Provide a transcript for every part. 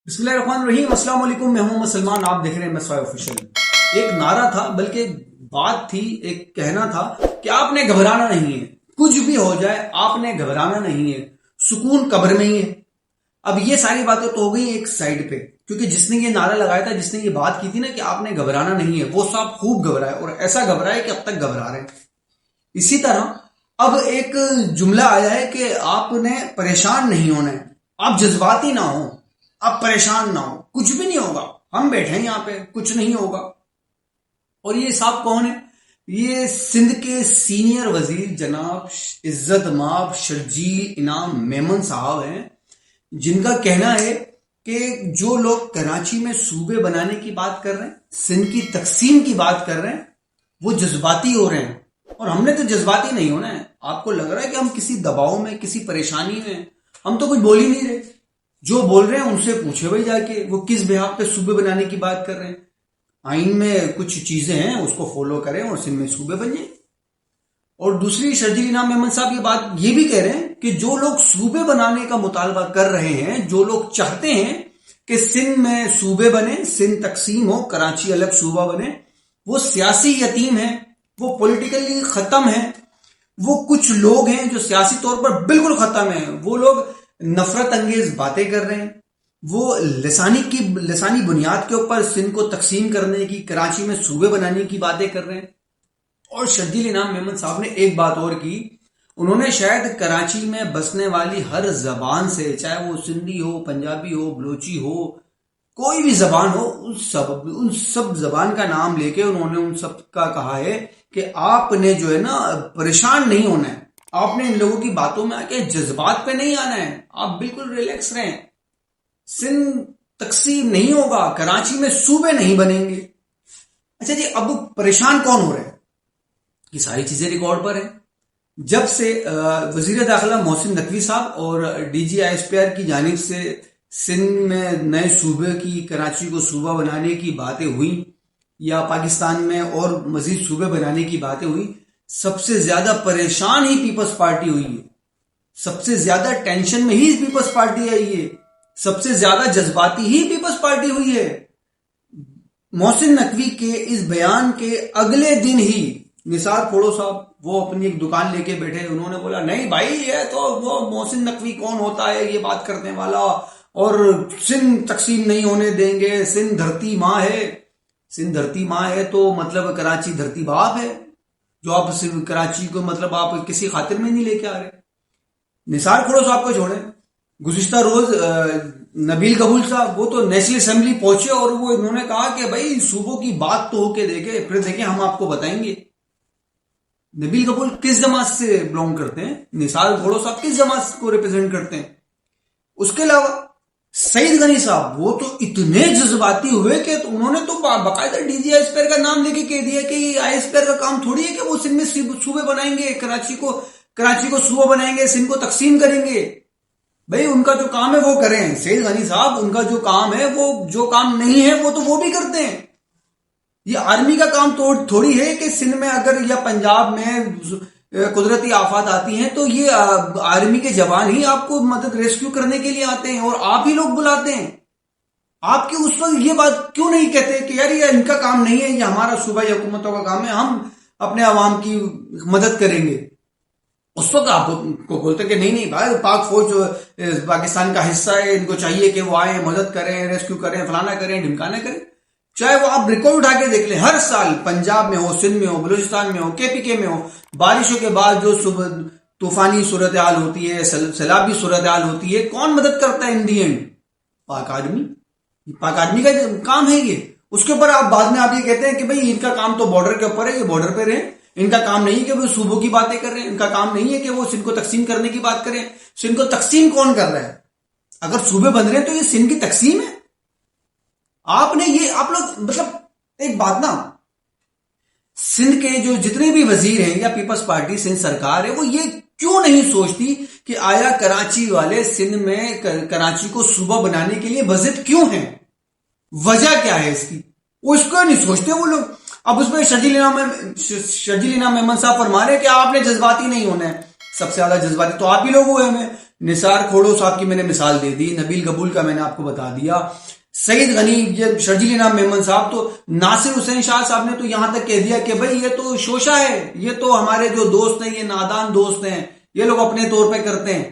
بسم اللہ الرحمن الرحیم۔ السلام علیکم، میں ہوں سلمان، آپ دیکھ رہے ہیں مسوائے آفیشل۔ ایک نعرہ تھا، بلکہ بات تھی، ایک کہنا تھا کہ آپ نے گھبرانا نہیں ہے، کچھ بھی ہو جائے آپ نے گھبرانا نہیں ہے، سکون قبر میں ہی ہے۔ اب یہ ساری باتیں تو ہو گئی ایک سائیڈ پہ، کیونکہ جس نے یہ نعرہ لگایا تھا، جس نے یہ بات کی تھی نا کہ آپ نے گھبرانا نہیں ہے، وہ صاحب خوب گھبرائے اور ایسا گھبرائے کہ اب تک گھبرا رہے ہیں۔ اسی طرح اب ایک جملہ آیا ہے کہ آپ نے پریشان نہیں ہونا ہے، آپ جذباتی نہ ہوں، آپ پریشان نہ ہو، کچھ بھی نہیں ہوگا، ہم بیٹھے ہیں یہاں پہ، کچھ نہیں ہوگا۔ اور یہ صاحب کون ہے؟ یہ سندھ کے سینئر وزیر جناب عزت مآب شرجیل انعام میمن صاحب ہیں، جن کا کہنا ہے کہ جو لوگ کراچی میں صوبے بنانے کی بات کر رہے ہیں، سندھ کی تقسیم کی بات کر رہے ہیں، وہ جذباتی ہو رہے ہیں۔ اور ہم نے تو جذباتی نہیں ہونا ہے۔ آپ کو لگ رہا ہے کہ ہم کسی دباؤ میں، کسی پریشانی میں، ہم تو کچھ بول ہی نہیں رہے۔ جو بول رہے ہیں ان سے پوچھے بھائی جا کے وہ کس بحاف پہ صوبے بنانے کی بات کر رہے ہیں۔ آئین میں کچھ چیزیں ہیں، اس کو فالو کریں اور سندھ میں صوبے بن جائیں۔ اور دوسری، شرجیل انعام میمن صاحب یہ بات یہ بھی کہہ رہے ہیں کہ جو لوگ صوبے بنانے کا مطالبہ کر رہے ہیں، جو لوگ چاہتے ہیں کہ سندھ میں صوبے بنے، سندھ تقسیم ہو، کراچی الگ صوبہ بنے، وہ سیاسی یتیم ہیں، وہ پولیٹیکلی ختم ہیں۔ وہ کچھ لوگ ہیں جو سیاسی طور پر بالکل ختم ہیں۔ وہ لوگ نفرت انگیز باتیں کر رہے ہیں، وہ لسانی بنیاد کے اوپر سندھ کو تقسیم کرنے کی، کراچی میں صوبے بنانے کی باتیں کر رہے ہیں۔ اور شرجیل انعام میمن صاحب نے ایک بات اور کی، انہوں نے شاید کراچی میں بسنے والی ہر زبان سے، چاہے وہ سندھی ہو، پنجابی ہو، بلوچی ہو، کوئی بھی زبان ہو، ان سب زبان کا نام لے کے انہوں نے ان سب کا کہا ہے کہ آپ نے جو ہے نا پریشان نہیں ہونا ہے، آپ نے ان لوگوں کی باتوں میں آ کے جذبات پہ نہیں آنا ہے، آپ بالکل ریلیکس رہیں۔ سندھ تقسیم نہیں ہوگا، کراچی میں صوبے نہیں بنیں گے۔ اچھا جی، اب پریشان کون ہو رہے ہیں؟ یہ ساری چیزیں ریکارڈ پر ہیں۔ جب سے وزیر داخلہ محسن نقوی صاحب اور D G I S P R کی جانب سے سندھ میں نئے صوبے کی، کراچی کو صوبہ بنانے کی باتیں ہوئی، یا پاکستان میں اور مزید صوبے بنانے کی باتیں ہوئی، سب سے زیادہ پریشان ہی پیپلز پارٹی ہوئی ہے، سب سے زیادہ ٹینشن میں ہی پیپلز پارٹی آئی ہے، سب سے زیادہ جذباتی ہی پیپلز پارٹی ہوئی ہے۔ محسن نقوی کے اس بیان کے اگلے دن ہی نثار کھوڑو صاحب وہ اپنی ایک دکان لے کے بیٹھے، انہوں نے بولا نہیں بھائی، یہ تو وہ محسن نقوی کون ہوتا ہے یہ بات کرنے والا، اور سندھ تقسیم نہیں ہونے دیں گے، سندھ دھرتی ماں ہے۔ سندھ دھرتی ماں ہے تو مطلب کراچی دھرتی باپ ہے، جو آپ صرف کراچی کو مطلب آپ کسی خاطر میں نہیں لے کے آ رہے۔ نثار کھوڑو صاحب کو چھوڑیں، گزشتہ روز نبیل قبول صاحب وہ تو نیشنل اسمبلی پہنچے اور وہ انہوں نے کہا کہ بھائی صوبوں کی بات تو ہو کے دیکھیں، پھر دیکھیں ہم آپ کو بتائیں گے۔ نبیل قبول کس جماعت سے بلونگ کرتے ہیں؟ نثار کھوڑو صاحب کس جماعت کو ریپرزینٹ کرتے ہیں؟ اس کے علاوہ سعید غنی صاحب وہ تو اتنے جذباتی ہوئے کہ انہوں نے تو باقاعدہ D G I S P R کا نام لے کے کہہ دیا کہ آئی ایس پی آر کا کام تھوڑی ہے کہ وہ سندھ میں صوبے بنائیں گے، کراچی کو صوبہ بنائیں گے، سندھ کو تقسیم کریں گے۔ بھائی ان کا جو کام ہے وہ کریں، سعید غنی صاحب ان کا جو کام ہے، وہ جو کام نہیں ہے وہ تو وہ بھی کرتے ہیں۔ یہ آرمی کا کام تھوڑی ہے کہ سندھ میں اگر یا پنجاب میں قدرتی آفات آتی ہیں تو یہ آرمی کے جوان ہی آپ کو مدد ریسکیو کرنے کے لیے آتے ہیں اور آپ ہی لوگ بلاتے ہیں۔ آپ کی اس وقت یہ بات کیوں نہیں کہتے کہ یار یہ ان کا کام نہیں ہے، یہ ہمارا صوبائی حکومتوں کا کام ہے، ہم اپنے عوام کی مدد کریں گے؟ اس وقت آپ کو بولتے کہ نہیں بھائی، پاک فوج پاکستان کا حصہ ہے، ان کو چاہیے کہ وہ آئیں، مدد کریں، ریسکیو کریں، فلانا کریں، ڈھمکانا کریں۔ چاہے وہ آپ ریکارڈ اٹھا کے دیکھ لیں، ہر سال پنجاب میں ہو، سندھ میں ہو، بلوچستان میں ہو، کے پی کے میں ہو، بارشوں کے بعد جو طوفانی صورتحال ہوتی ہے، سیلابی صورتحال ہوتی ہے، کون مدد کرتا ہے ان دی اینڈ؟ پاک آرمی کا کام ہے یہ۔ اس کے اوپر آپ بعد میں آپ یہ کہتے ہیں کہ بھئی ان کا کام تو بارڈر کے اوپر ہے، یہ بارڈر پہ رہیں، ان کا کام نہیں ہے کہ وہ صوبوں کی باتیں کر رہے ہیں، ان کا کام نہیں ہے کہ وہ سندھ کو تقسیم کرنے کی بات کریں۔ سندھ کو تقسیم کون کر رہا ہے؟ اگر صوبے بن رہے ہیں تو یہ سندھ کی تقسیم ہے۔ آپ لوگ مطلب ایک بات نا، سندھ کے جو جتنے بھی وزیر ہیں یا پیپلز پارٹی سندھ سرکار ہے، وہ یہ کیوں نہیں سوچتی کہ آیا کراچی والے سندھ میں کراچی کو صوبہ بنانے کے لیے بضد کیوں ہیں، وجہ کیا ہے اس کی؟ وہ اس کو نہیں سوچتے وہ لوگ۔ اب اس میں شرجیل انعام میمن صاحب فرما رہے کہ آپ نے جذباتی نہیں ہونا ہے۔ سب سے زیادہ جذباتی تو آپ ہی لوگ ہوئے ہمیں نثار کھوڑو صاحب کی میں نے مثال دے دی، نبیل قبول کا میں نے آپ کو بتا دیا، سعید غنی، شرجیل انعام میمن صاحب، تو ناصر حسین شاہ صاحب نے تو یہاں تک کہہ دیا کہ بھائی یہ تو شوشہ ہے، یہ تو ہمارے جو دوست ہیں یہ نادان دوست ہیں، یہ لوگ اپنے طور پہ کرتے ہیں،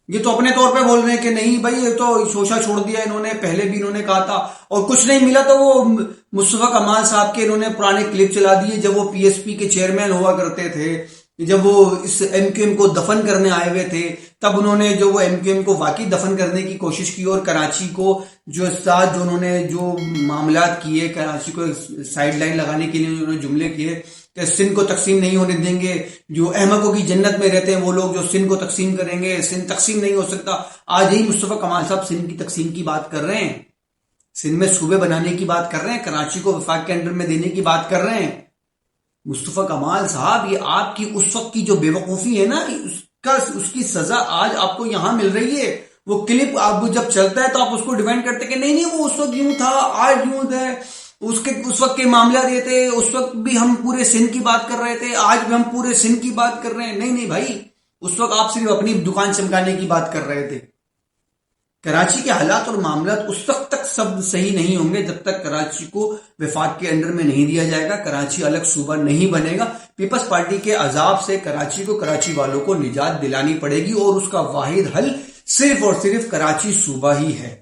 یہ تو اپنے طور پہ بول رہے ہیں کہ نہیں بھائی یہ تو شوشہ چھوڑ دیا انہوں نے، پہلے بھی انہوں نے کہا تھا اور کچھ نہیں ملا تو وہ مصطفیٰ کمال صاحب کے انہوں نے پرانے کلپ چلا دیے جب وہ پی ایس پی کے چیئرمین ہوا کرتے تھے، جب وہ اس ایم کیو ایم کو دفن کرنے آئے ہوئے تھے تب انہوں نے جو وہ ایم کیو ایم کو واقعی دفن کرنے کی کوشش کی، اور کراچی کو جو ساتھ جو انہوں نے جو معاملات کیے، کراچی کو سائیڈ لائن لگانے کے لیے انہوں نے جملے کیے کہ سندھ کو تقسیم نہیں ہونے دیں گے، جو احمقوں کی جنت میں رہتے ہیں وہ لوگ جو سندھ کو تقسیم کریں گے، سندھ تقسیم نہیں ہو سکتا۔ آج ہی مصطفیٰ کمال صاحب سندھ کی تقسیم کی بات کر رہے ہیں، سندھ میں صوبے بنانے کی بات کر رہے ہیں، کراچی کو وفاق کے انڈر میں دینے کی بات کر رہے ہیں۔ مصطفیٰ کمال صاحب یہ آپ کی اس وقت کی جو بے وقوفی ہے نا، اس کی سزا آج آپ کو یہاں مل رہی ہے۔ وہ کلپ آپ جب چلتا ہے تو آپ اس کو ڈیفینڈ کرتے کہ نہیں وہ اس وقت یوں تھا، آج یوں ہے، اس وقت کے معاملات یہ تھے، اس وقت بھی ہم پورے سندھ کی بات کر رہے تھے، آج بھی ہم پورے سندھ کی بات کر رہے ہیں۔ نہیں بھائی، اس وقت آپ صرف اپنی دکان چمکانے کی بات کر رہے تھے۔ کراچی کے حالات اور معاملات اس وقت تک سب صحیح نہیں ہوں گے جب تک کراچی کو وفاق کے انڈر میں نہیں دیا جائے گا، کراچی الگ صوبہ نہیں بنے گا۔ پیپلز پارٹی کے عذاب سے کراچی کو، کراچی والوں کو نجات دلانی پڑے گی، اور اس کا واحد حل صرف اور صرف کراچی صوبہ ہی ہے۔